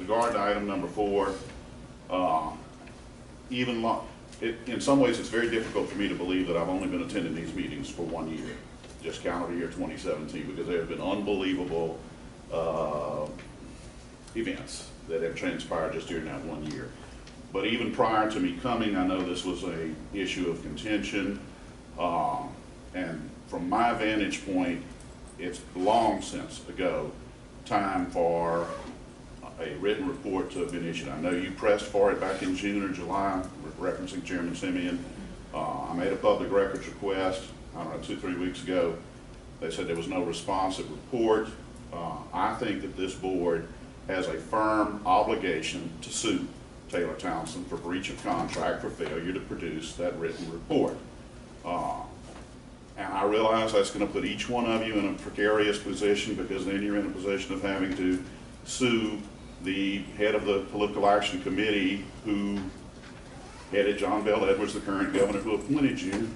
regard to item number 4, in some ways it's very difficult for me to believe that I've only been attending these meetings for 1 year, just calendar year 2017, because there have been unbelievable events that have transpired just during that 1 year. But even prior to me coming, I know this was an issue of contention, and from my vantage point, it's long since ago time for a written report to have been issued. I know you pressed for it back in June or July, referencing Chairman Simeon. I made a public records request, I don't know, 2-3 weeks ago. They said there was no responsive report. I think that this board has a firm obligation to sue Taylor Townsend for breach of contract for failure to produce that written report. And I realize that's going to put each one of you in a precarious position, because then you're in a position of having to sue the head of the political action committee who headed John Bell Edwards, the current governor who appointed you,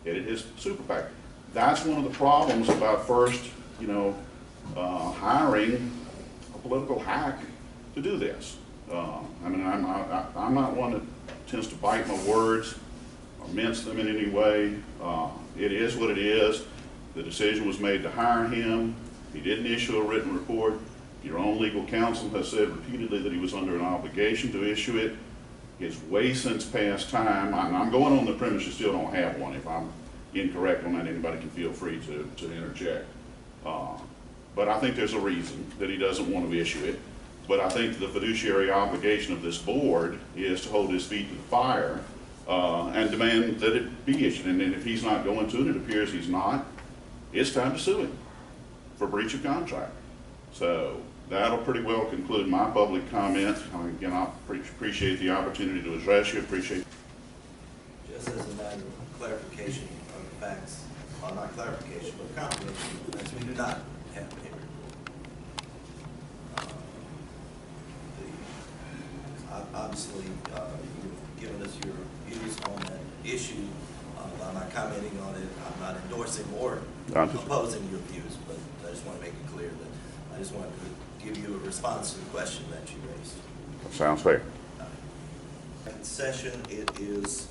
headed his super PAC. That's one of the problems about first, hiring a political hack to do this. I mean, I'm not one that tends to bite my words or mince them in any way. It is what it is. The decision was made to hire him. He didn't issue a written report. Your own legal counsel has said repeatedly that he was under an obligation to issue it. It's way since past time. I'm going on the premise you still don't have one. If I'm incorrect on that, anybody can feel free to interject. But I think there's a reason that he doesn't want to issue it. But I think the fiduciary obligation of this board is to hold his feet to the fire and demand that it be issued. And then if he's not going to, and it appears he's not, it's time to sue him for breach of contract. So that'll pretty well conclude my public comment. Again, I appreciate the opportunity to address you. Appreciate. Just as a matter of clarification of the facts, well, not clarification, but confirmation, as we do not have a report. Obviously, you've given us your views on that issue. I'm not commenting on it. I'm not endorsing or opposing your views, but I just want to make it clear that I just wanted to give you a response to the question that you raised. Sounds fair. Session, it is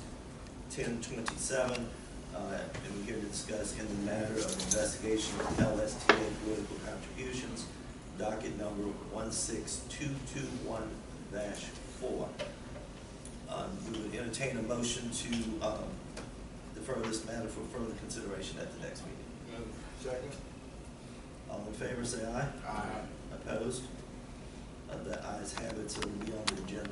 10:27, and we're here to discuss in the matter of investigation of LSTA political contributions, docket number 16221-4. We would entertain a motion to defer this matter for further consideration at the next meeting. Second. All in favor, say aye. Aye. Opposed? The ayes have it, so it will be on the agenda